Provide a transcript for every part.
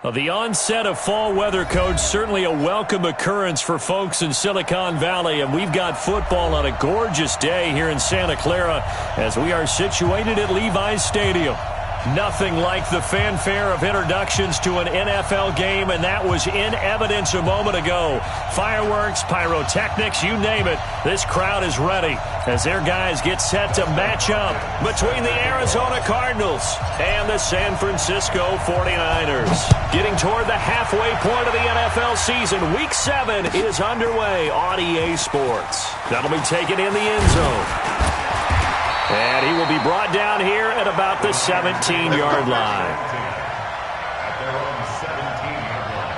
Well, the onset of fall weather, Coach, certainly a welcome occurrence for folks in Silicon Valley, and we've got football on a gorgeous day here in Santa Clara as we are situated at Levi's Stadium. Nothing like the fanfare of introductions to an NFL game, and that was in evidence a moment ago. Fireworks, pyrotechnics, you name it. This crowd is ready as their guys get set to match up between the Arizona Cardinals and the San Francisco 49ers. Getting toward the halfway point of the NFL season, Week 7 is underway on EA Sports. That'll be taken in the end zone. And he will be brought down here at about the 17-yard line. At their own 17-yard line.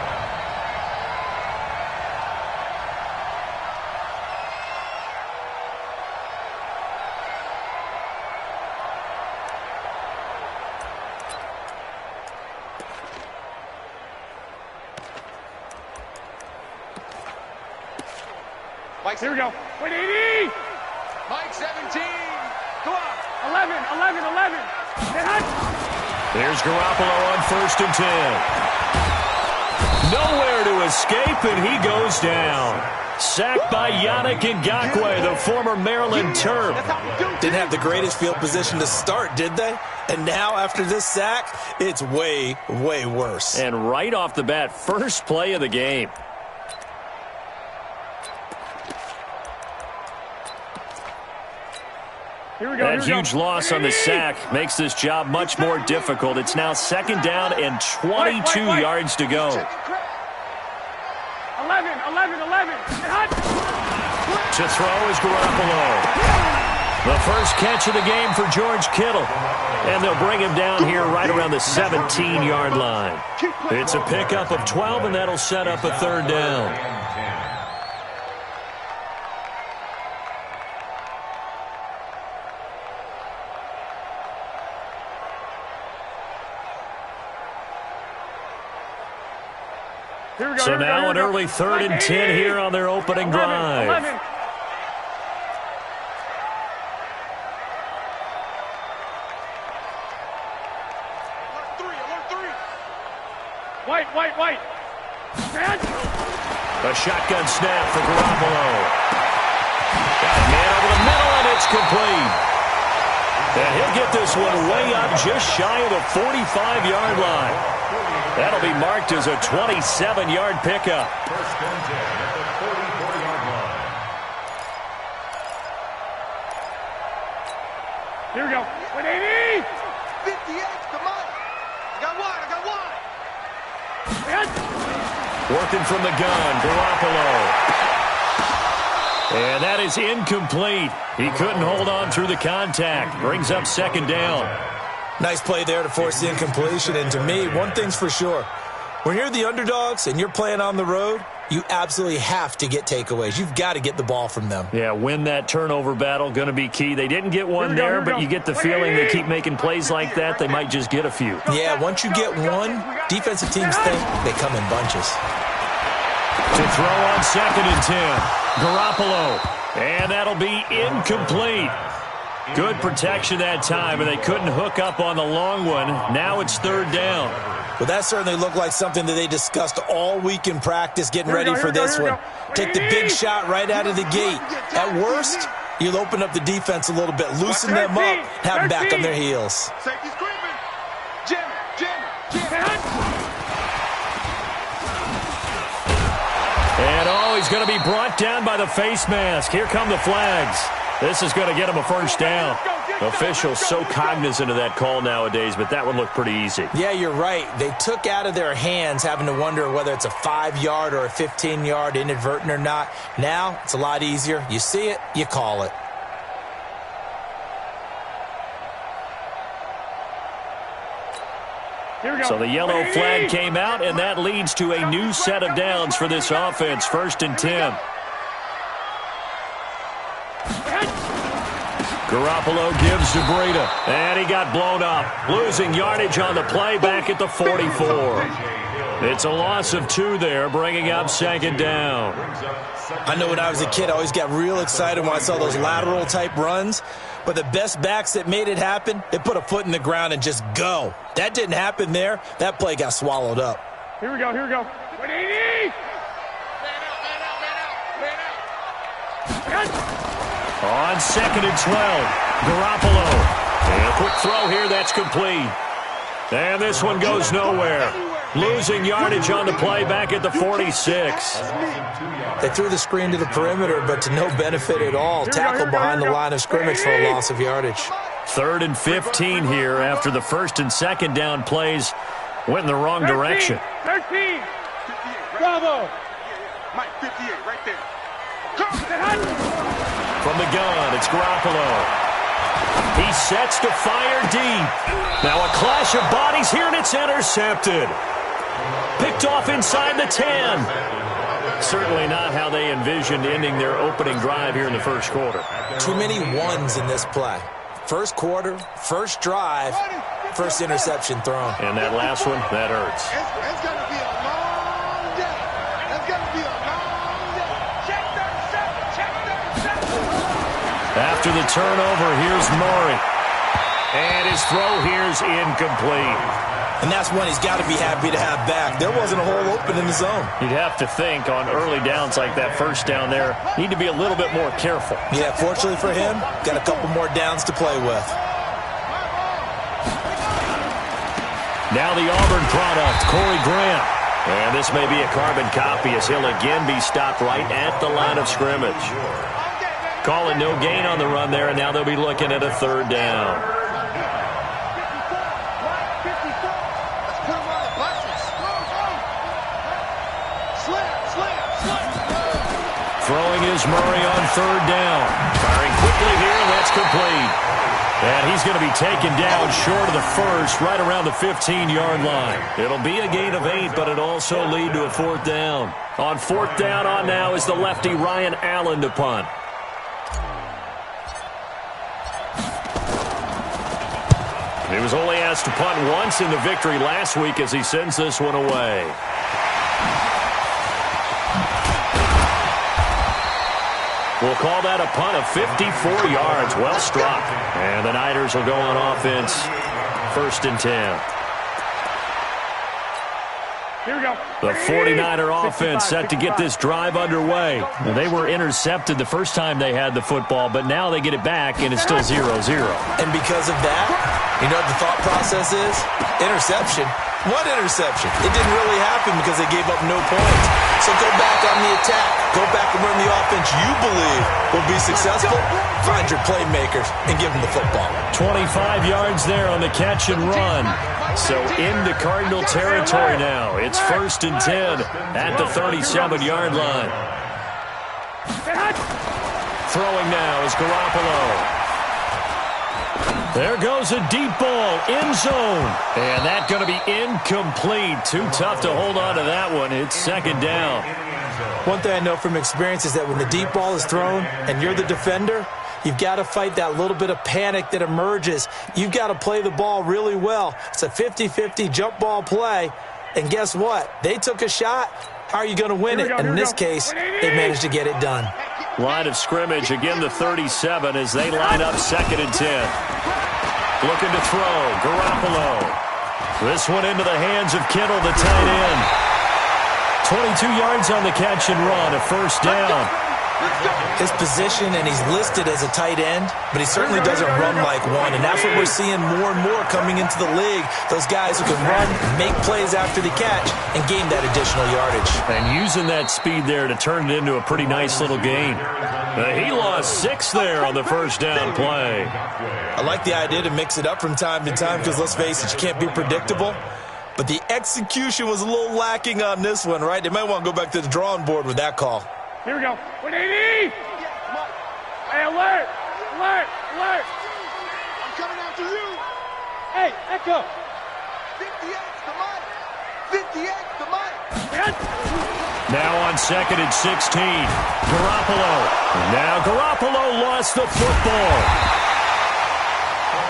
Mike, here we go. 180. Mike, 17. Go on. 11. There's Garoppolo on 1st and 10. Nowhere to escape, and he goes down. Sacked by Yannick Ngakoue, the former Maryland Terp. Didn't have the greatest field position to start, did they? And now, after this sack, it's way, way worse. And right off the bat, first play of the game. That huge loss on the sack makes this job much more difficult. It's now 2nd down and 22 yards to go. 11. To throw is Garoppolo. The first catch of the game for George Kittle. And they'll bring him down here right around the 17-yard line. It's a pickup of 12, and that'll set up a 3rd down. So now an early 3rd and 10 here on their opening drive. 11. White. A shotgun snap for Garoppolo. Got a man over the middle, and it's complete. And he'll get this one way up just shy of the 45-yard line. That'll be marked as a 27-yard pickup. First and 10 at the 44-yard line. Here we go. 180. 58, come on. I got one. Working from the gun, Garoppolo. And that is incomplete. He couldn't hold on through the contact. Brings up 2nd down. Nice play there to force the incompletion. And to me, one thing's for sure. When you're the underdogs and you're playing on the road, you absolutely have to get takeaways. You've got to get the ball from them. Yeah, win that turnover battle, going to be key. They didn't get one there, but you get the feeling they keep making plays like that, they might just get a few. Yeah, once you get one, defensive teams think they come in bunches. To throw on 2nd and 10, Garoppolo. And that'll be incomplete. Good protection that time, and they couldn't hook up on the long one. Now it's 3rd down. Well, that certainly looked like something that they discussed all week in practice, getting ready for this one. Take the big shot right out of the gate. At worst, you'll open up the defense a little bit, loosen them up, have them back on their heels. Safety screaming. Jim. And he's going to be brought down by the face mask. Here come the flags. This is going to get him a 1st down. Officials so cognizant of that call nowadays, but that one looked pretty easy. Yeah, you're right. They took out of their hands having to wonder whether it's a 5-yard or a 15-yard inadvertent or not. Now, it's a lot easier. You see it, you call it. So the yellow flag came out, and that leads to a new set of downs for this offense. 1st and 10. Garoppolo gives to Breida, and he got blown up. Losing yardage on the play back at the 44. It's a loss of 2 there, bringing up 2nd down. I know when I was a kid, I always got real excited when I saw those lateral-type runs. But the best backs that made it happen, they put a foot in the ground and just go. That didn't happen there. That play got swallowed up. Here we go. 180. On 2nd and 12, Garoppolo. And a quick throw here, that's complete. And this one goes nowhere. Losing yardage on the play back at the 46. They threw the screen to the perimeter, but to no benefit at all. Tackled behind the line of scrimmage for a loss of yardage. 3rd and 15 here after the 1st and 2nd down plays went in the wrong direction. 13. Bravo. Mike, 58, right there. From the gun, it's Garoppolo. He sets to fire deep. Now a clash of bodies here, and it's intercepted. Picked off inside the 10. Certainly not how they envisioned ending their opening drive here in the first quarter. Too many ones in this play. First quarter, first drive, first interception thrown. And that last one, that hurts. It's going to be a long day. It's going to be a long day. Check 37. After the turnover, here's Murray. And his throw here's incomplete. And that's one he's got to be happy to have back. There wasn't a hole open in the zone. You'd have to think on early downs like that first down there, need to be a little bit more careful. Yeah, fortunately for him, got a couple more downs to play with. Now the Auburn product, Corey Grant. And this may be a carbon copy as he'll again be stopped right at the line of scrimmage. Calling no gain on the run there, and now they'll be looking at a 3rd down. Throwing is Murray on 3rd down. Firing quickly here, and that's complete. And he's going to be taken down short of the first, right around the 15-yard line. It'll be a gain of 8, but it'll also lead to a 4th down. On 4th down on now is the lefty Ryan Allen to punt. He was only asked to punt once in the victory last week as he sends this one away. We'll call that a punt of 54 yards. Well struck. And the Niners will go on offense. 1st and 10. Here we go. The 49er offense set to get this drive underway. They were intercepted the first time they had the football, but now they get it back, and it's still 0-0. And because of that, you know what the thought process is? Interception. What interception? It didn't really happen because they gave up no points. So go back on the attack. Go back and run the offense you believe will be successful. Find your playmakers and give them the football. 25 yards there on the catch and run. So into Cardinal territory now. It's 1st and 10 at the 37-yard line. Throwing now is Garoppolo. There goes a deep ball, end zone. And that's going to be incomplete. Too tough to hold on to that one. It's 2nd down. One thing I know from experience is that when the deep ball is thrown and you're the defender, you've got to fight that little bit of panic that emerges. You've got to play the ball really well. It's a 50-50 jump ball play. And guess what? They took a shot. How are you going to win it? And in this case, they managed to get it done. Line of scrimmage, again the 37 as they line up 2nd and 10. Looking to throw, Garoppolo. This one into the hands of Kittle, the tight end. 22 yards on the catch and run, a 1st down. His position, and he's listed as a tight end, but he certainly doesn't run like one, and that's what we're seeing more and more coming into the league. Those guys who can run, make plays after the catch, and gain that additional yardage. And using that speed there to turn it into a pretty nice little gain. He lost 6 there on the 1st down play. I like the idea to mix it up from time to time because, let's face it, you can't be predictable. But the execution was a little lacking on this one, right? They might want to go back to the drawing board with that call. Here we go. 180. Hey, alert. I'm coming after you. Hey, echo. 58's the mic. 58's the mic. Now on 2nd and 16. Garoppolo. Now Garoppolo lost the football.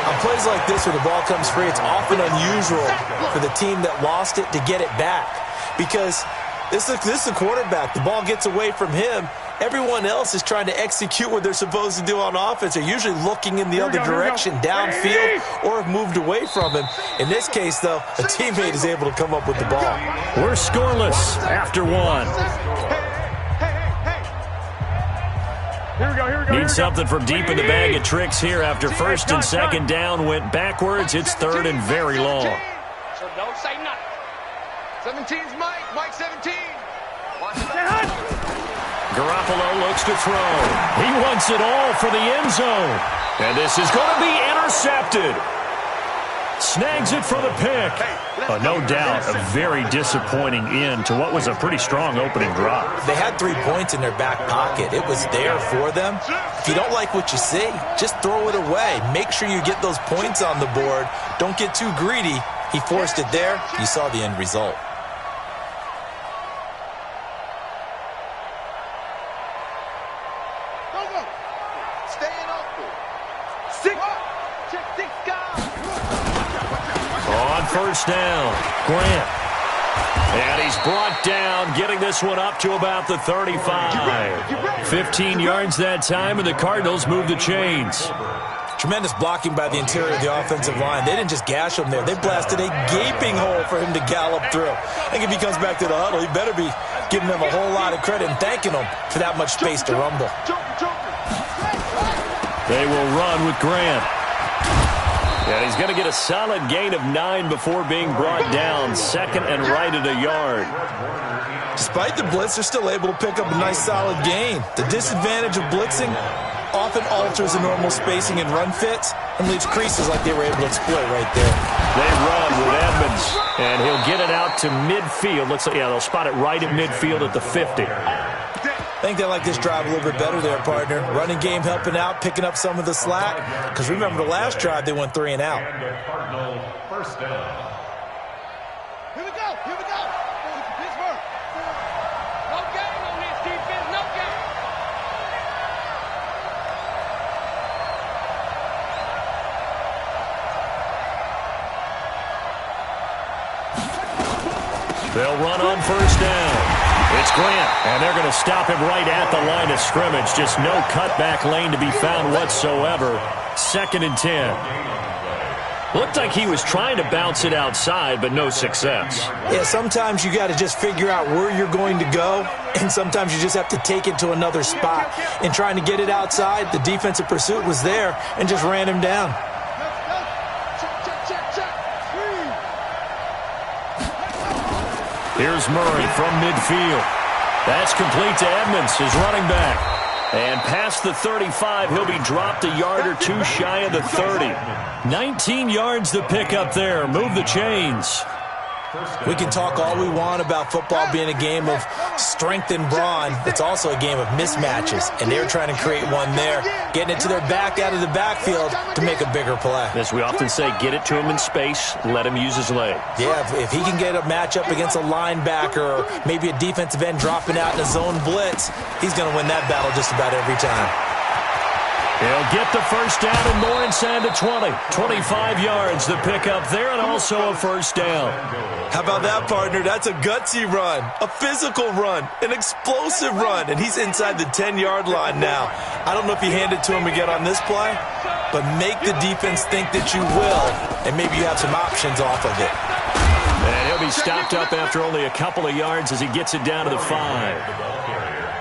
On plays like this where the ball comes free, it's often unusual for the team that lost it to get it back. Because this is a quarterback. The ball gets away from him, Everyone else is trying to execute what they're supposed to do on offense. They're usually looking in the other direction, downfield, or have moved away from him. In this case, though, a teammate is able to come up with the ball. We're scoreless after one. Need something from deep in the bag of tricks here after first and second down went backwards. It's third and very long. So don't say nothing. 17's Mike. Mike 17. Garoppolo looks to throw. He wants it all for the end zone. And this is going to be intercepted. Snags it for the pick. No doubt a very disappointing end to what was a pretty strong opening drive. They had 3 points in their back pocket. It was there for them. If you don't like what you see, just throw it away. Make sure you get those points on the board. Don't get too greedy. He forced it there. You saw the end result. On first down, Grant. And he's brought down, getting this one up to about the 35. 15 yards that time, and the Cardinals move the chains. Tremendous blocking by the interior of the offensive line. They didn't just gash him there. They blasted a gaping hole for him to gallop through. I think if he comes back to the huddle, he better be giving them a whole lot of credit and thanking them for that much space to rumble. They will run with Grant. And he's going to get a solid gain of 9 before being brought down. Second and right at a yard. Despite the blitz, they're still able to pick up a nice solid gain. The disadvantage of blitzing often alters the normal spacing and run fits and leaves creases like they were able to exploit right there. They run with Edmonds, and he'll get it out to midfield. Looks like, they'll spot it right at midfield at the 50. I think they like this drive a little bit better there, partner. Running game helping out, picking up some of the slack. Because remember, the last drive, they went 3 and out. First down. Here we go. Pittsburgh. No game on this defense. No game. They'll run on first down. It's Grant, and they're going to stop him right at the line of scrimmage. Just no cutback lane to be found whatsoever. Second and 10. Looked like he was trying to bounce it outside, but no success. Yeah, sometimes you got to just figure out where you're going to go, and sometimes you just have to take it to another spot. In trying to get it outside, the defensive pursuit was there and just ran him down. Here's Murray from midfield. That's complete to Edmonds, his running back. And past the 35, he'll be dropped a yard or two shy of the 30. 19 yards to pick up there. Move the chains. We can talk all we want about football being a game of strength and brawn. It's also a game of mismatches, and they're trying to create one there, getting it to their back out of the backfield to make a bigger play. As we often say, get it to him in space, let him use his leg. Yeah, if he can get a matchup against a linebacker or maybe a defensive end dropping out in a zone blitz, he's going to win that battle just about every time. He'll get the first down and more inside the 20. 25 yards to pick up there, and also a first down. How about that, partner? That's a gutsy run, a physical run, an explosive run, and he's inside the 10-yard line now. I don't know if you hand it to him again on this play, but make the defense think that you will, and maybe you have some options off of it. And he'll be stopped up after only a couple of yards as he gets it down to the 5.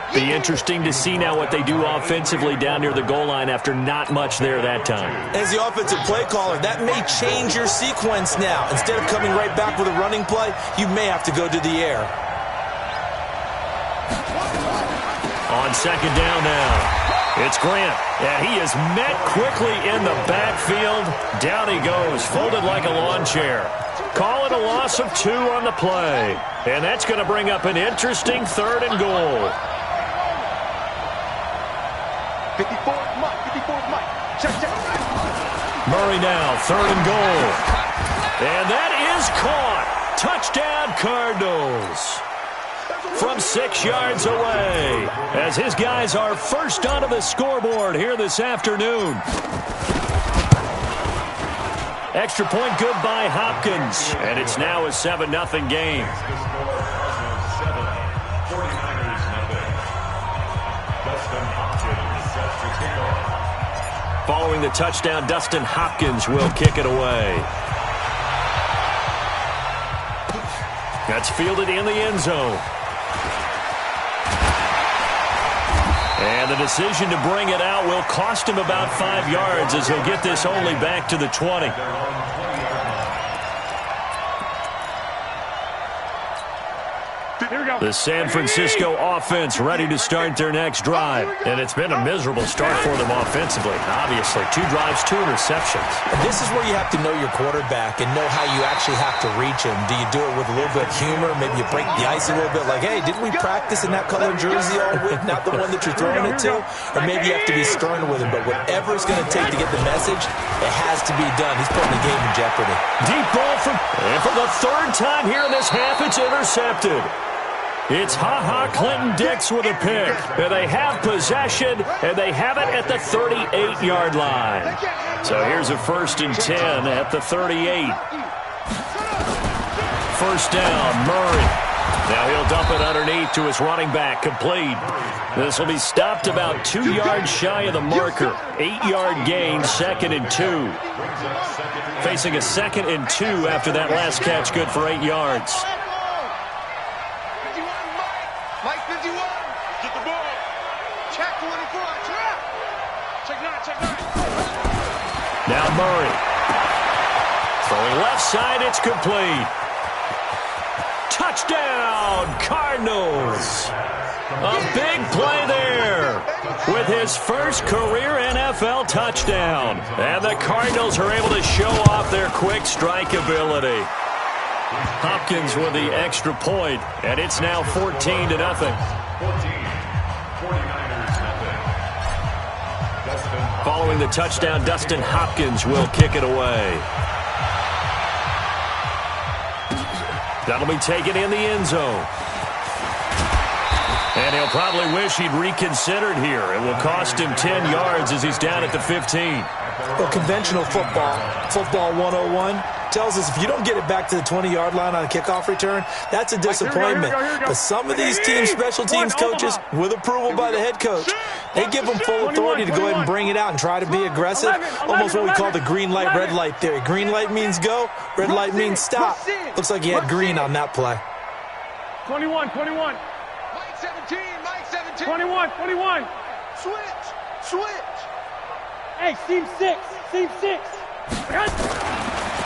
Be interesting to see now what they do offensively down near the goal line after not much there that time. As the offensive play caller, that may change your sequence now. Instead of coming right back with a running play, you may have to go to the air. On second down now, it's Grant. And he is met quickly in the backfield. Down he goes, folded like a lawn chair. Call it a loss of 2 on the play. And that's going to bring up an interesting third and goal. 54th Mike. Check. Murray now, third and goal. And that is caught. Touchdown, Cardinals. From 6 yards away, as his guys are first onto the scoreboard here this afternoon. Extra point good by Hopkins, and it's now a 7-0 game. Following the touchdown, Dustin Hopkins will kick it away. That's fielded in the end zone. And the decision to bring it out will cost him about 5 yards as he'll get this only back to the 20. The San Francisco offense ready to start their next drive. And it's been a miserable start for them offensively. Obviously, 2 drives, 2 interceptions. And this is where you have to know your quarterback and know how you actually have to reach him. Do you do it with a little bit of humor? Maybe you break the ice a little bit like, hey, didn't we practice in that color jersey all week? Not the one that you're throwing it to? Or maybe you have to be stern with him. But whatever it's going to take to get the message, it has to be done. He's putting the game in jeopardy. Deep ball and for the 3rd time here in this half, it's intercepted. It's Clinton-Dix with a pick. And they have possession, and they have it at the 38-yard line. So here's a 1st and 10 at the 38. First down, Murray. Now he'll dump it underneath to his running back, complete. This will be stopped about 2 yards shy of the marker. 8-yard gain, 2nd and 2. Facing a 2nd and 2 after that last catch, good for 8 yards. Mike 51. Get the ball. Check 24. Check 9. Check 9. Now Murray. Throwing left side, it's complete. Touchdown, Cardinals. A big play there with his first career NFL touchdown. And the Cardinals are able to show off their quick strike ability. Hopkins with the extra point, and it's now 14-0. 49ers. Following the touchdown, Dustin Hopkins will kick it away. That'll be taken in the end zone. And he'll probably wish he'd reconsidered here. It will cost him 10 yards as he's down at the 15. Well, conventional football 101, tells us if you don't get it back to the 20-yard line on a kickoff return, that's a disappointment. But some of these teams, special teams coaches, with approval by the head coach, they give them full authority to go ahead and bring it out and try to be aggressive, almost what we call the green light, red light theory. Green light means go, red light means stop. Looks like he had green on that play. 21. Mike 17. 21. Switch. Hey, seam 6.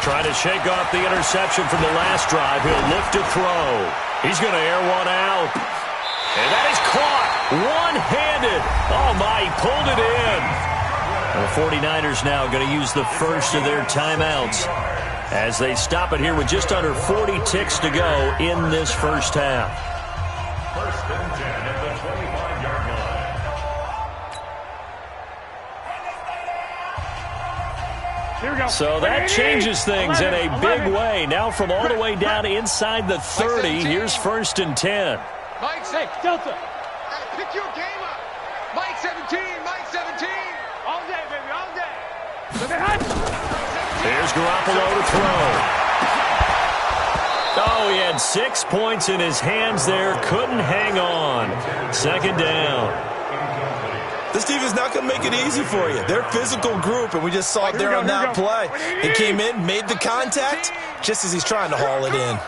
Trying to shake off the interception from the last drive. He'll look to throw. He's going to air one out. And that is caught one-handed. Oh, my, he pulled it in. And the 49ers now going to use the first of their timeouts as they stop it here with just under 40 ticks to go in this first half. 1st and 10 at the 25-yard line. So that changes things in a big way. Now from all the way down inside the 30, here's 1st and 10. Mike 6. Delta. Pick your game up. Mike 17. All day, baby, all day. Here's Garoppolo to throw. Oh, he had 6 points in his hands there. Couldn't hang on. 2nd down. This team is not going to make it easy for you. They're a physical group, and we just saw it there on that play. He came in, made the contact, just as he's trying to haul it in.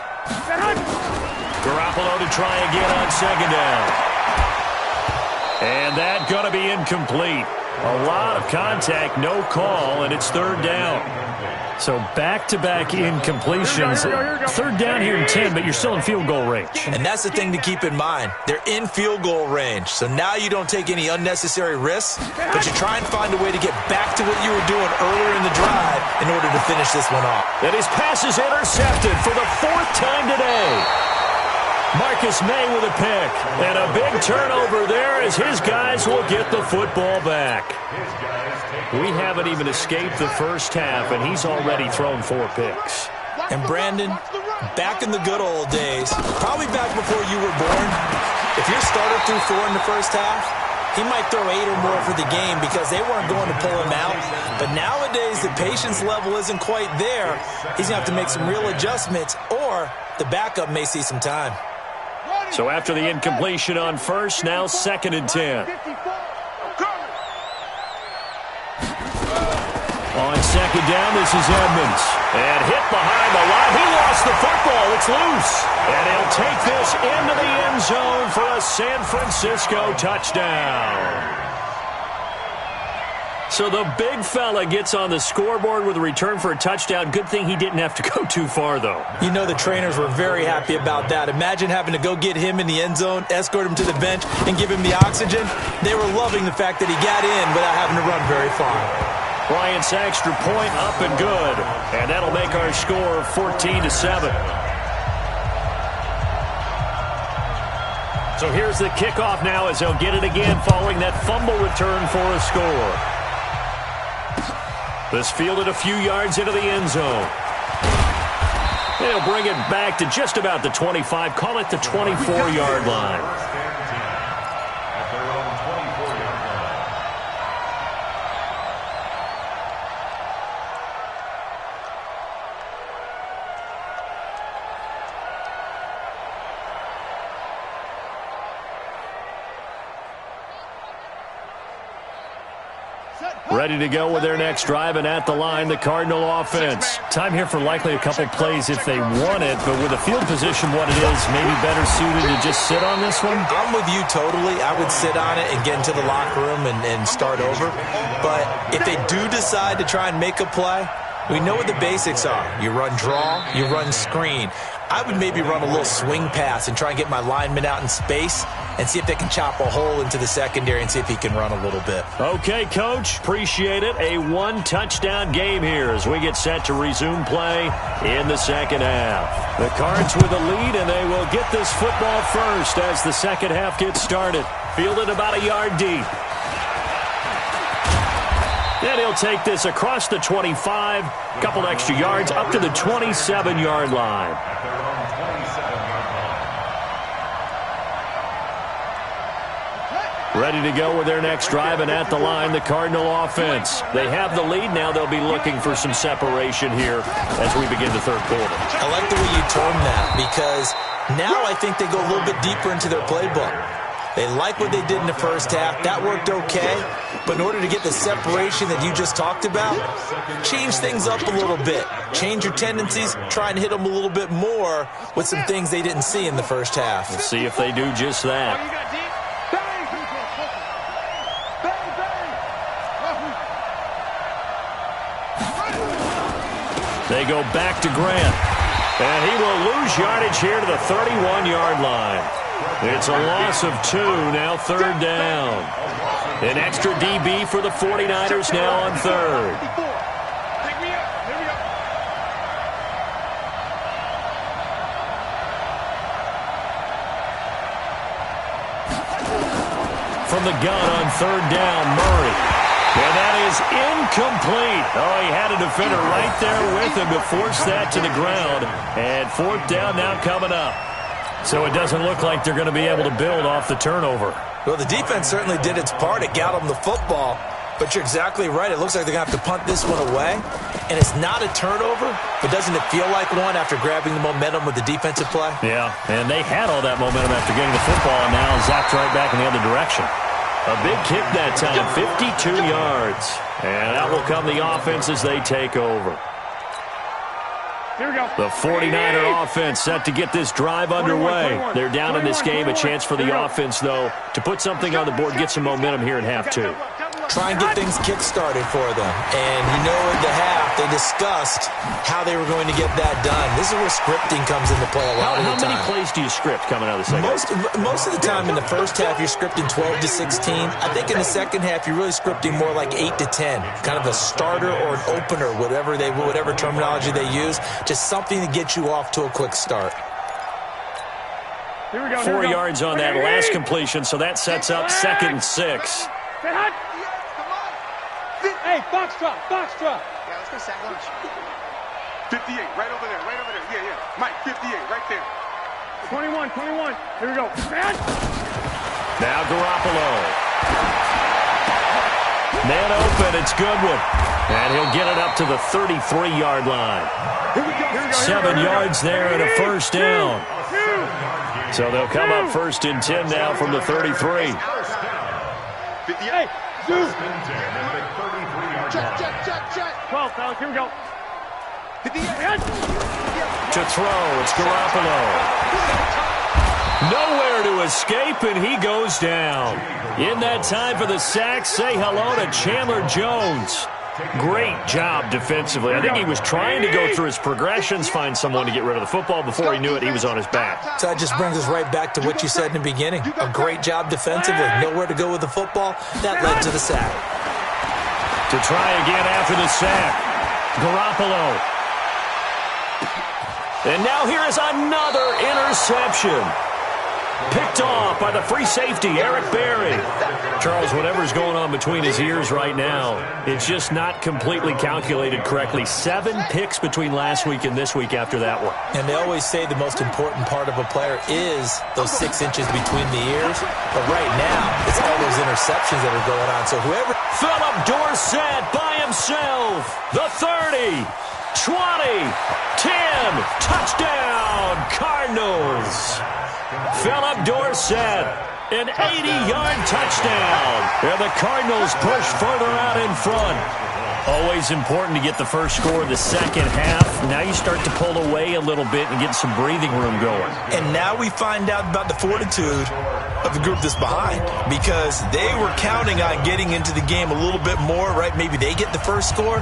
Garoppolo to try again on 2nd down. And that going to be incomplete. A lot of contact, no call, and it's 3rd down. So back-to-back incompletions. 3rd down here in 10, but you're still in field goal range. And that's the thing to keep in mind. They're in field goal range. So now you don't take any unnecessary risks, but you try and find a way to get back to what you were doing earlier in the drive in order to finish this one off. And his pass is intercepted for the 4th time today. Marcus May with a pick. And a big turnover there as his guys will get the football back. We haven't even escaped the first half, and he's already thrown 4 picks. And Brandon, back in the good old days, probably back before you were born, if your starter threw 4 in the first half, he might throw 8 or more for the game because they weren't going to pull him out. But nowadays, the patience level isn't quite there. He's going to have to make some real adjustments, or the backup may see some time. So after the incompletion on first, now 2nd and 10. On second down, this is Edmonds. And hit behind the line. He lost the football. It's loose. And he'll take this into the end zone for a San Francisco touchdown. So the big fella gets on the scoreboard with a return for a touchdown. Good thing he didn't have to go too far, though. You know the trainers were very happy about that. Imagine having to go get him in the end zone, escort him to the bench, and give him the oxygen. They were loving the fact that he got in without having to run very far. Bryant's extra point up and good. And that'll make our score 14-7. So here's the kickoff now as they'll get it again following that fumble return for a score. This fielded a few yards into the end zone. They'll bring it back to just about the 25. Call it the 24-yard line. At their own 24-yard line. Ready to go with their next drive, and at the line, the Cardinal offense. Time here for likely a couple plays if they want it, but with the field position what it is, maybe better suited to just sit on this one? I'm with you totally. I would sit on it and get into the locker room and start over. But if they do decide to try and make a play, we know what the basics are. You run draw, you run screen. I would maybe run a little swing pass and try and get my lineman out in space and see if they can chop a hole into the secondary and see if he can run a little bit. Okay, Coach. Appreciate it. A one-touchdown game here as we get set to resume play in the second half. The Cards with a lead, and they will get this football first as the second half gets started. Fielded about a yard deep. And he'll take this across the 25, couple extra yards, up to the 27-yard line. At their own 27-yard line. Ready to go with their next drive, and at the line, the Cardinal offense. They have the lead now. They'll be looking for some separation here as we begin the third quarter. I like the way you term that because now I think they go a little bit deeper into their playbook. They like what they did in the first half. That worked okay. But in order to get the separation that you just talked about, change things up a little bit. Change your tendencies. Try and hit them a little bit more with some things they didn't see in the first half. We'll see if they do just that. They go back to Grant. And he will lose yardage here to the 31-yard line. It's a loss of 2, now third down. An extra DB for the 49ers now on third. From the gun on third down, Murray. And that is incomplete. Oh, he had a defender right there with him to force that to the ground. And fourth down now coming up. So it doesn't look like they're going to be able to build off the turnover. Well, the defense certainly did its part. It got them the football. But you're exactly right. It looks like they're going to have to punt this one away. And it's not a turnover, but doesn't it feel like one after grabbing the momentum with the defensive play? Yeah, and they had all that momentum after getting the football, and now zapped right back in the other direction. A big kick that time, 52 yards. And that will come the offense as they take over. Here we go. The 49er offense set to get this drive underway. They're down in this game. A chance for the offense, though, to put something on the board, get some momentum here in half two. Try and get things kick-started for them. And you know in the half, they discussed how they were going to get that done. This is where scripting comes into play a lot of the time. How many plays do you script coming out of the second half? Most of the time in the first half, you're scripting 12 to 16. I think in the second half, you're really scripting more like 8 to 10. Kind of a starter or an opener, whatever terminology they use. Just something to get you off to a quick start. Here we go. 4 yards on that last completion, so that sets up 2nd and 6. Hey, Foxtrot. Yeah, let's go sack lunch. 58, right over there. Yeah. Mike, 58, right there. 21. Here we go. Man. Now Garoppolo. Man open, it's Goodwin. And he'll get it up to the 33-yard line. Here we go. 7 yards there and a first down. So they'll come up 1st and 10 now from the 33. 58. Two. Check. 12, fellas, here we go. To throw, it's Garoppolo. Nowhere to escape, and he goes down. In that time for the sack, say hello to Chandler Jones. Great job defensively. I think he was trying to go through his progressions, find someone to get rid of the football. Before he knew it, he was on his back. So that just brings us right back to what you said in the beginning. A great job defensively. Nowhere to go with the football. That led to the sack. To try again after the sack, Garoppolo. And now here is another interception. Picked off by the free safety, Eric Berry. Charles, whatever's going on between his ears right now, it's just not completely calculated correctly. 7 picks between last week and this week after that one. And they always say the most important part of a player is those 6 inches between the ears. But right now, it's all those interceptions that are going on. So whoever... Philip Dorsett by himself. The 30, 20, 10, touchdown, Cardinals. Philip Dorsett, an 80-yard touchdown. And the Cardinals push further out in front. Always important to get the first score of the second half. Now you start to pull away a little bit and get some breathing room going. And now we find out about the fortitude of the group that's behind, because they were counting on getting into the game a little bit more, right? Maybe they get the first score.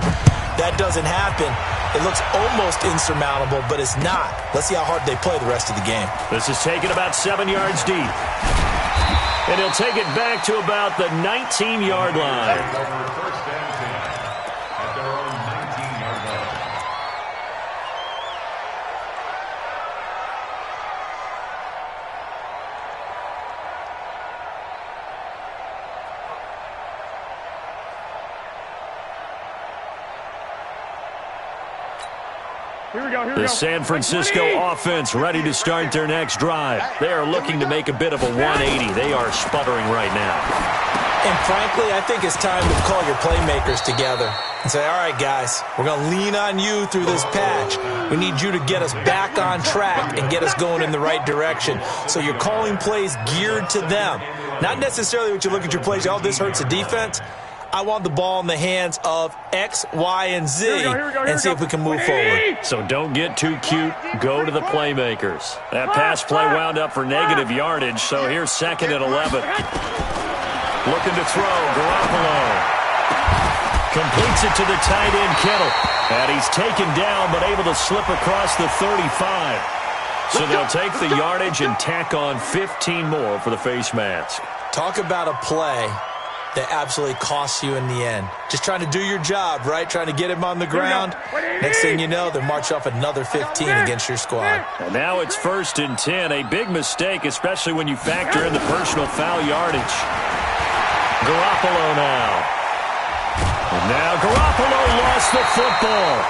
That doesn't happen. It looks almost insurmountable, but it's not. Let's see how hard they play the rest of the game. This is taken about 7 yards deep. And he'll take it back to about the 19-yard line. First and 10 at their own 19-yard line. Here we go. The San Francisco offense ready to start their next drive. They are looking to make a bit of a 180. They are sputtering right now. And frankly, I think it's time to call your playmakers together and say, all right, guys, we're going to lean on you through this patch. We need you to get us back on track and get us going in the right direction. So you're calling plays geared to them. Not necessarily what you look at your plays, oh, this hurts the defense. I want the ball in the hands of X, Y, and Z and see if we can move forward. So don't get too cute. Go to the playmakers. That pass play wound up for negative yardage, so here's 2nd and 11. Looking to throw, Garoppolo. Completes it to the tight end, Kittle. And he's taken down, but able to slip across the 35. So they'll take the yardage and tack on 15 more for the face mask. Talk about a play that absolutely costs you in the end. Just trying to do your job, right? Trying to get him on the ground. Next thing you know, they're marching off another 15 against your squad. And now it's 1st and 10. A big mistake, especially when you factor in the personal foul yardage. Garoppolo now. And now Garoppolo lost the football.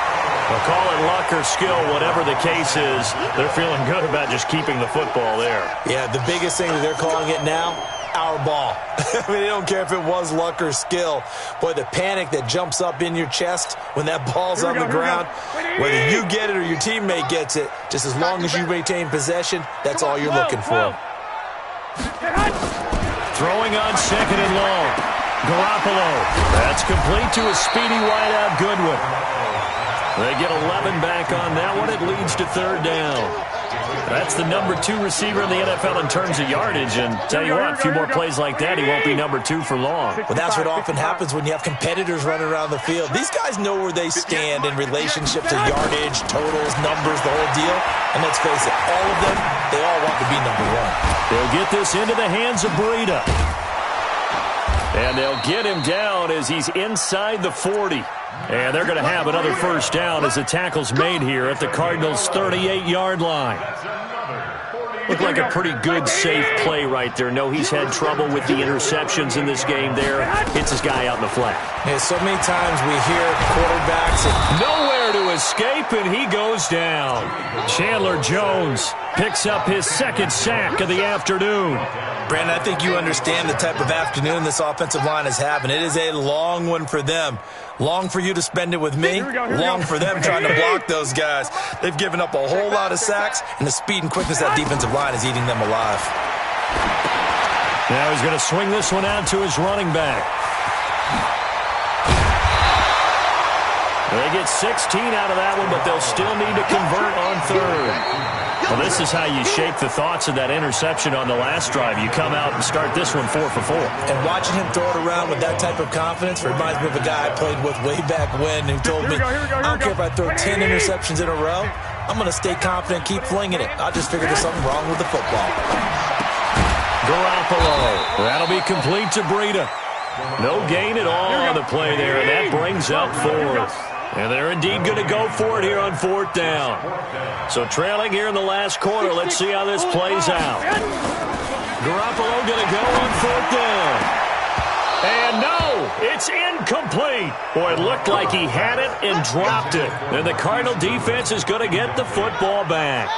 They'll call it luck or skill, whatever the case is. They're feeling good about just keeping the football there. Yeah, the biggest thing that they're calling it now, our ball. I mean, they don't care if it was luck or skill. Boy, the panic that jumps up in your chest when that ball's on the ground, whether you get it or your teammate gets it, just as long as you maintain possession, that's all you're looking for. Throwing on 2nd and long. Garoppolo. That's complete to a speedy wideout, Goodwin. They get 11 back on that one. It leads to 3rd down. That's the number 2 receiver in the NFL in terms of yardage. And tell you what, a few more plays like that, he won't be number 2 for long. Well, that's what often happens when you have competitors running around the field. These guys know where they stand in relationship to yardage, totals, numbers, the whole deal. And let's face it, all of them, they all want to be number 1. They'll get this into the hands of Breida. And they'll get him down as he's inside the 40. And they're going to have another 1st down as the tackle's made here at the Cardinals' 38-yard line. Looked like a pretty good, safe play right there. No, he's had trouble with the interceptions in this game there. Hits his guy out in the flat. Yeah, so many times we hear quarterbacks. Nowhere to escape, and he goes down. Chandler Jones picks up his 2nd sack of the afternoon. Brandon, I think you understand the type of afternoon this offensive line is having. It is a long one for them. Long for you to spend it with me. Long for them trying to block those guys. They've given up a whole lot of sacks, and the speed and quickness of that defensive line is eating them alive. Now he's going to swing this one out to his running back. They get 16 out of that one, but they'll still need to convert on third. Well, this is how you shake the thoughts of that interception on the last drive. You come out and start this one 4 for 4. And watching him throw it around with that type of confidence reminds me of a guy I played with way back when who told me, I don't care if I throw 10 interceptions in a row, I'm going to stay confident and keep flinging it. I just figured there's something wrong with the football. Garoppolo. That'll be complete to Breida. No gain at all on the play there, and that brings up fourth. And they're indeed going to go for it here on fourth down. So trailing here in the last quarter. Let's see how this plays out. Garoppolo going to go on fourth down. And no, it's incomplete. Boy, it looked like he had it and dropped it. And the Cardinal defense is going to get the football back.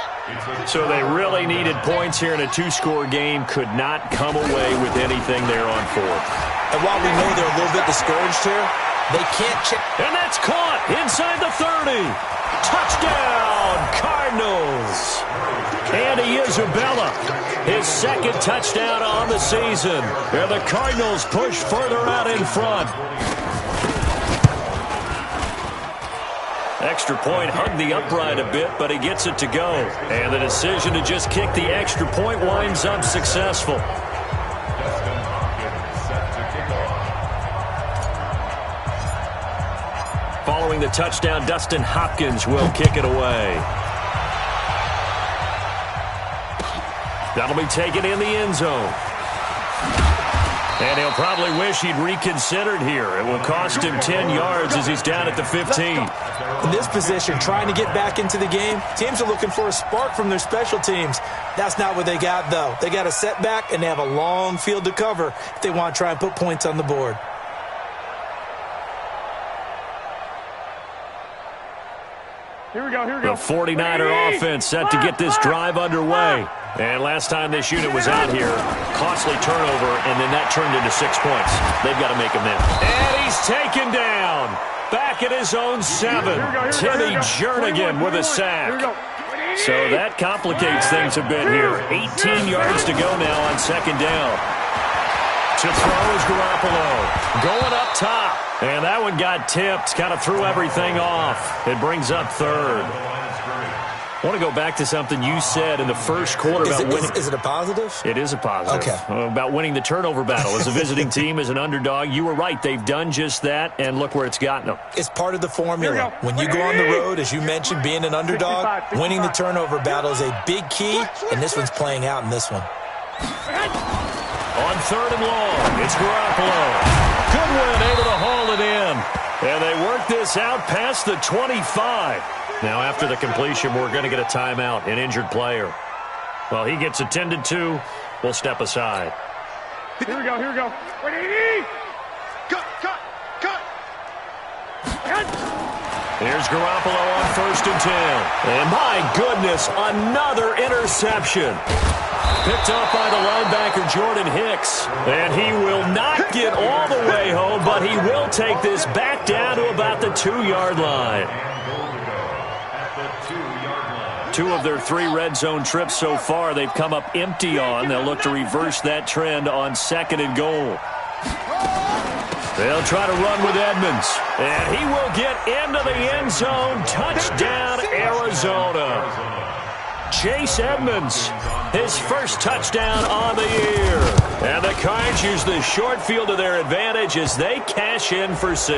So they really needed points here in a two-score game. Could not come away with anything there on fourth. And while we know they're a little bit discouraged here, they can't check. And that's caught inside the 30. Touchdown, Cardinals. Andy Isabella, his second touchdown on the season. And the Cardinals push further out in front. Extra point hugged the upright a bit, but he gets it to go. And the decision to just kick the extra point winds up successful. Following the touchdown, Dustin Hopkins will kick it away. That'll be taken in the end zone. And he'll probably wish he'd reconsidered here. It will cost him 10 yards as he's down at the 15. In this position, trying to get back into the game, teams are looking for a spark from their special teams. That's not what they got, though. They got a setback, and they have a long field to cover if they want to try and put points on the board. Here we go, here we go. The 49er offense set to get this drive underway. And last time this unit was out here, costly turnover, and then that turned into 6 points. They've got to make a miss. And he's taken down. Back at his own 7. Timmy Jernigan with a sack. So that complicates things a bit here. 18 yards to go now on second down. To throw is Garoppolo. Going up top. And that one got tipped. Kind of threw everything off. It brings up third. I want to go back to something you said in the first quarter about winning. Is it a positive? It is a positive. Okay. About winning the turnover battle as a visiting team, as an underdog. You were right. They've done just that, and look where it's gotten them. It's part of the formula. When you go on the road, as you mentioned, being an underdog, winning the turnover battle is a big key, and this one's playing out in this one. On third and long, it's Garoppolo. Goodwin able to haul it in. And they work this out past the 25. Now, after the completion, we're going to get a timeout, an injured player. Well, he gets attended to. We'll step aside. Here we go, here we go. Ready? Cut. Here's Garoppolo on first and 10. And my goodness, another interception. Picked up by the linebacker, Jordan Hicks. And he will not get all the way home, but he will take this back down to about the 2-yard line. 2 of their 3 red zone trips so far, they've come up empty on. They'll look to reverse that trend on second and goal. They'll try to run with Edmonds. And he will get into the end zone. Touchdown, Arizona. Chase Edmonds, his first touchdown on the year. And the Cards use the short field to their advantage as they cash in for 6.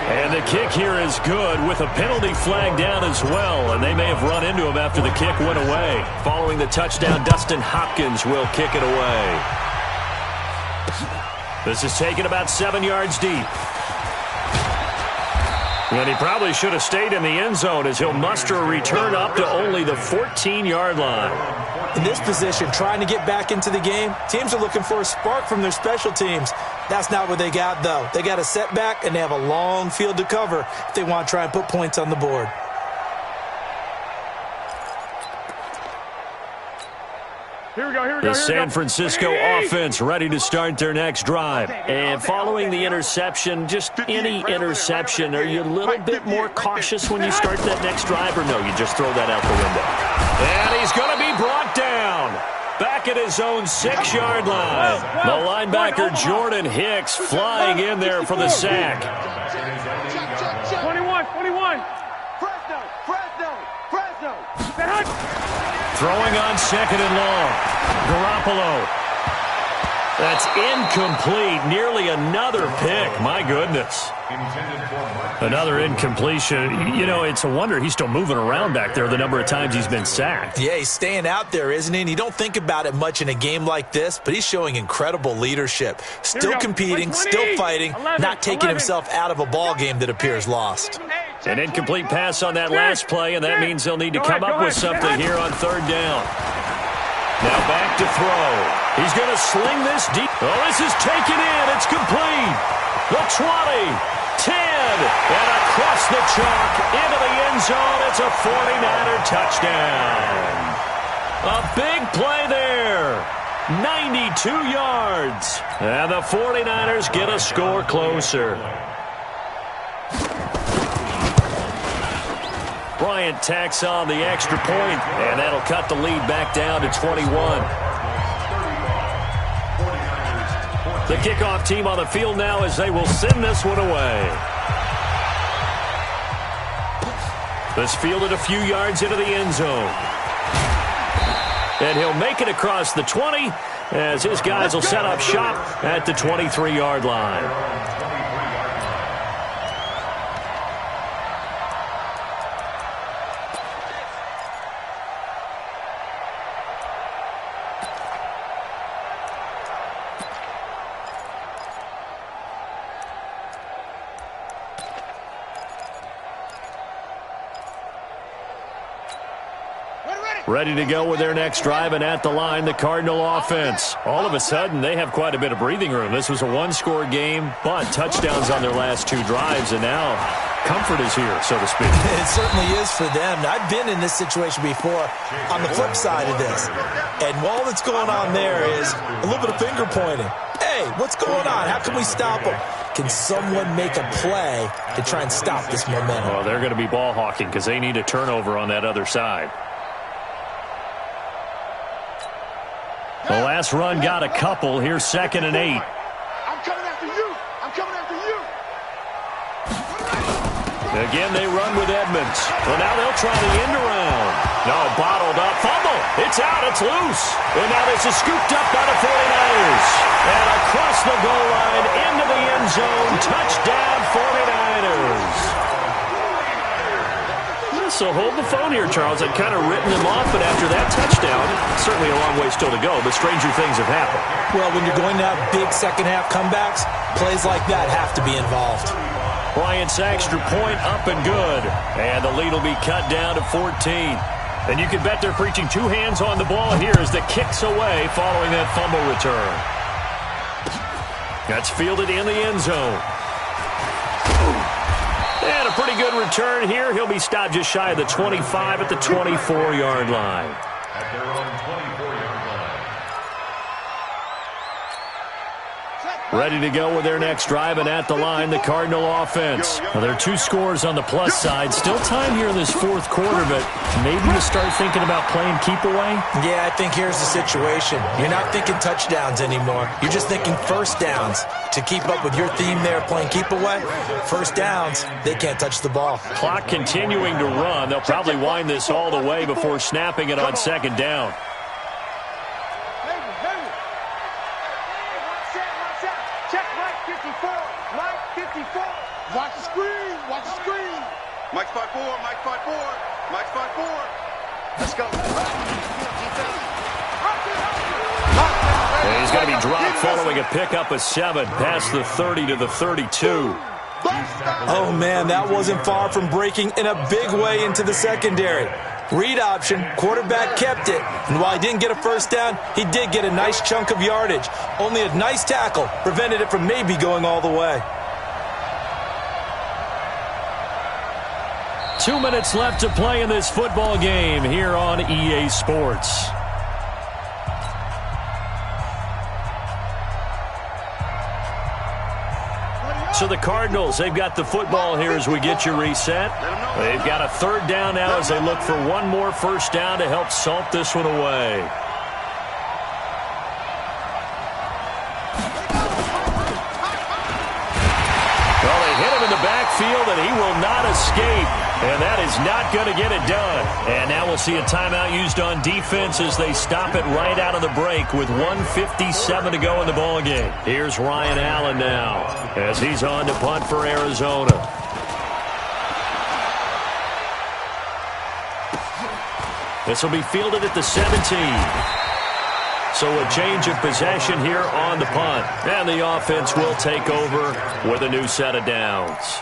And the kick here is good with a penalty flag down as well. And they may have run into him after the kick went away. Following the touchdown, Dustin Hopkins will kick it away. This is taken about 7 yards deep. And he probably should have stayed in the end zone as he'll muster a return up to only the 14-yard line. In this position, trying to get back into the game, teams are looking for a spark from their special teams. That's not what they got, though. They got a setback, and they have a long field to cover if they want to try and put points on the board. The San Francisco offense ready to start their next drive. And following the interception, just any interception, are you a little bit more cautious when you start that next drive, or no, you just throw that out the window? And he's going to be brought down. Back at his own 6-yard line. The linebacker, Jordan Hicks, flying in there for the sack. Throwing on second and long. Garoppolo. That's incomplete. Nearly another pick. My goodness. Another incompletion. You know, it's a wonder he's still moving around back there the number of times he's been sacked. Yeah, he's staying out there, isn't he? And you don't think about it much in a game like this, but he's showing incredible leadership. Still competing, still fighting, not taking himself out of a ball game that appears lost. An incomplete pass on that last play, and that means they'll need to come up with something here on third down. Now back to throw. He's going to sling this deep. Oh, this is taken in. It's complete. The 20, 10, and across the chalk into the end zone. It's a 49er touchdown. A big play there. 92 yards. And the 49ers get a score closer. Bryant tacks on the extra point, and that'll cut the lead back down to 21. The kickoff team on the field now as they will send this one away. This fielded a few yards into the end zone. And he'll make it across the 20 as his guys will set up shop at the 23-yard line. Ready to go with their next drive, and at the line, the Cardinal offense. All of a sudden, they have quite a bit of breathing room. This was a one-score game, but touchdowns on their last two drives, and now comfort is here, so to speak. It certainly is for them. I've been in this situation before on the flip side of this. And all that's going on there is a little bit of finger pointing. Hey, what's going on? How can we stop them? Can someone make a play to try and stop this momentum? Well, they're going to be ball hawking because they need a turnover on that other side. The last run got a couple. Here's 2nd and 8. I'm coming after you. I'm coming after you. Again, they run with Edmonds. Well, now they'll try the end around. No, bottled up. Fumble. It's out. It's loose. And now this is scooped up by the 49ers. And across the goal line into the end zone. Touchdown, 49ers. So hold the phone here, Charles. I'd kind of written them off, but after that touchdown, certainly a long way still to go, but stranger things have happened. Well, when you're going to have big second-half comebacks, plays like that have to be involved. Bryant's extra point up and good, and the lead will be cut down to 14. And you can bet they're preaching two hands on the ball here as the kick's away following that fumble return. That's fielded in the end zone. And a pretty good return here. He'll be stopped just shy of the 25 at the 24-yard line. At their own 24-yard line. Ready to go with their next drive, and at the line, the Cardinal offense. Well, there are two scores on the plus side. Still time here in this fourth quarter, but maybe you start thinking about playing keep away? Yeah, I think here's the situation. You're not thinking touchdowns anymore. You're just thinking first downs. To keep up with your theme there, playing keep away, first downs, they can't touch the ball. Clock continuing to run. They'll probably wind this all the way before snapping it on second down. Check Mike 54. Mike 54. Watch the screen. Watch the screen. Mike's 5-4. Mike's 5-4. Mike's 5-4. Let's go. He's going to be dropped following a pickup of 7 past the 30 to the 32. Oh, man, that wasn't far from breaking in a big way into the secondary. Read option, quarterback kept it, and while he didn't get a first down, he did get a nice chunk of yardage. Only a nice tackle prevented it from maybe going all the way. 2 minutes left to play in this football game here on EA Sports. So the Cardinals, they've got the football here as we get you reset. They've got a third down now as they look for one more first down to help salt this one away. Well, they hit him in the backfield, and he will not escape. And that is not going to get it done. And now we'll see a timeout used on defense as they stop it right out of the break with 1:57 to go in the ballgame. Here's Ryan Allen now as he's on to punt for Arizona. This will be fielded at the 17. So a change of possession here on the punt. And the offense will take over with a new set of downs.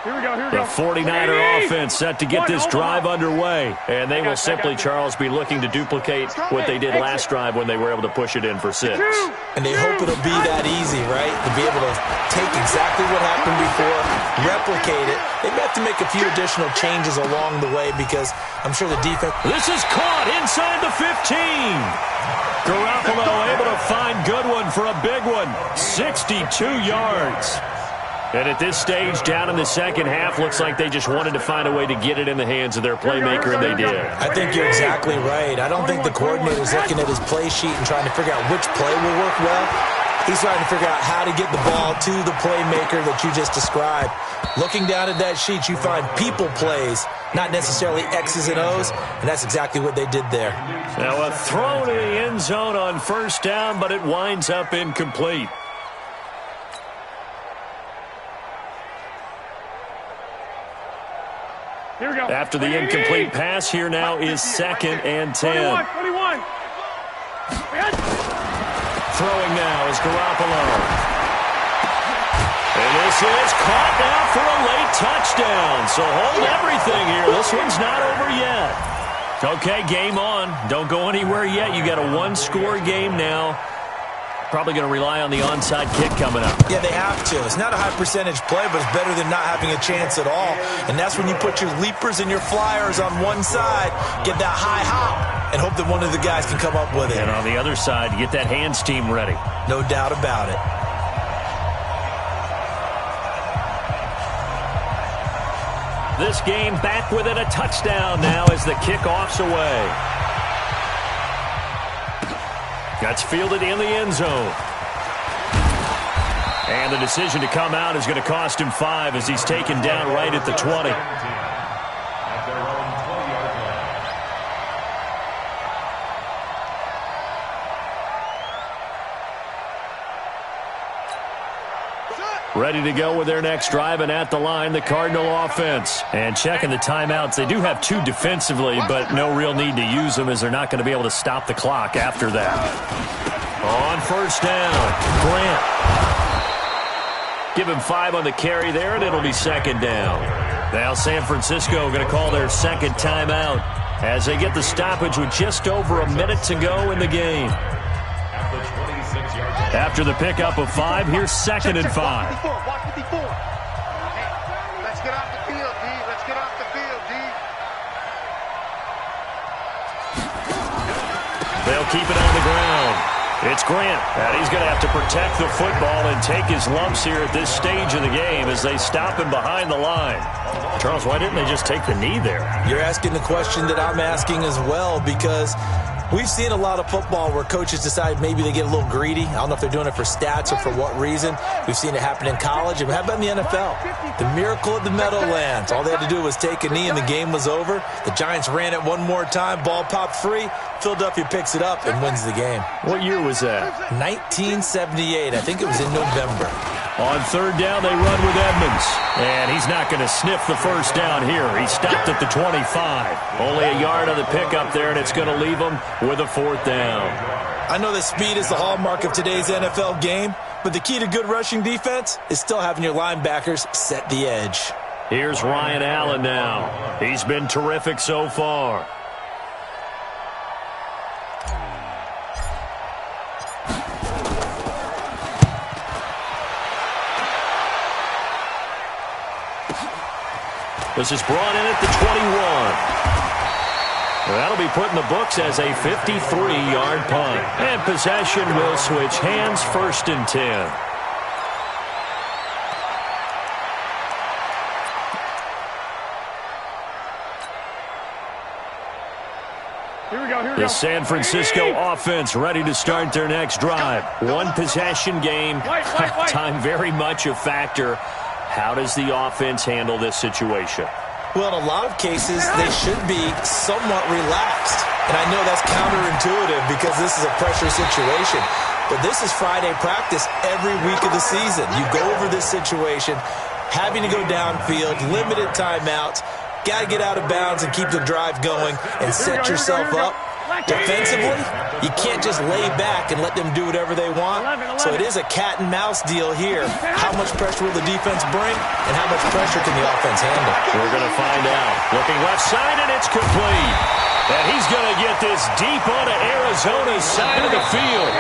The 49er offense set to get this drive underway. And they will simply, Charles, be looking to duplicate what they did last drive when they were able to push it in for 6. And they hope it'll be that easy, right? To be able to take exactly what happened before, replicate it. They have to make a few additional changes along the way because I'm sure the defense... This is caught inside the 15. Garoppolo able to find Goodwin for a big one. 62 yards. And at this stage, down in the second half, looks like they just wanted to find a way to get it in the hands of their playmaker, and they did. I think you're exactly right. I don't think the coordinator's looking at his play sheet and trying to figure out which play will work well. He's trying to figure out how to get the ball to the playmaker that you just described. Looking down at that sheet, you find people plays, not necessarily X's and O's, and that's exactly what they did there. Now a throw to the end zone on first down, but it winds up incomplete. Here we go. After the incomplete pass, here now is 2nd and 10. 21. Throwing now is Garoppolo. And this is caught now for a late touchdown. So hold everything here. This one's not over yet. Okay, game on. Don't go anywhere yet. You got a one-score game now. Probably going to rely on the onside kick coming up. Yeah, they have to. It's not a high percentage play, but it's better than not having a chance at all. And that's when you put your leapers and your flyers on one side, get that high hop, and hope that one of the guys can come up with it. And on the other side, get that hands team ready. No doubt about it. This game back within a touchdown now as the kickoff's away. That's fielded in the end zone. And the decision to come out is going to cost him 5 as he's taken down right at the 20. At their own 20-yard line. Ready to go with their next drive, and at the line, the Cardinal offense. And checking the timeouts, they do have 2 defensively, but no real need to use them as they're not going to be able to stop the clock after that. On first down, Grant. Give him 5 on the carry there, and it'll be 2nd down. Now San Francisco going to call their 2nd timeout as they get the stoppage with just over a minute to go in the game. After the pickup of 5, here's 2nd and 5. Watch 54. Hey, let's get off the field, D. Let's get off the field, D. They'll keep it on the ground. It's Grant, and he's going to have to protect the football and take his lumps here at this stage of the game as they stop him behind the line. Charles, why didn't they just take the knee there? You're asking the question that I'm asking as well, because we've seen a lot of football where coaches decide maybe they get a little greedy. I don't know if they're doing it for stats or for what reason. We've seen it happen in college. And how about in the NFL? The miracle of the Meadowlands. All they had to do was take a knee and the game was over. The Giants ran it one more time. Ball popped free. Philadelphia picks it up and wins the game. What year was that? 1978. I think it was in November. On 3rd down, they run with Edmonds. And he's not going to sniff the first down here. He stopped at the 25. Only a yard on the pickup there, and it's going to leave him with a 4th down. I know that speed is the hallmark of today's NFL game, but the key to good rushing defense is still having your linebackers set the edge. Here's Ryan Allen now. He's been terrific so far. This is brought in at the 21. That'll be put in the books as a 53-yard punt. And possession will switch hands, 1st and 10. The San Francisco offense ready to start their next drive. One possession game. Time very much a factor. How does the offense handle this situation? Well, in a lot of cases, they should be somewhat relaxed. And I know that's counterintuitive because this is a pressure situation. But this is Friday practice every week of the season. You go over this situation, having to go downfield, limited timeouts, got to get out of bounds and keep the drive going and set yourself up. Defensively, you can't just lay back and let them do whatever they want. So it is a cat and mouse deal here. How much pressure will the defense bring and how much pressure can the offense handle? We're going to find out. Looking left side, and it's complete. And he's going to get this deep onto Arizona's side of the field.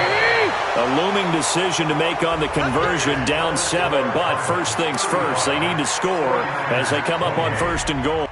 A looming decision to make on the conversion, down 7. But first things first, they need to score as they come up on 1st and goal.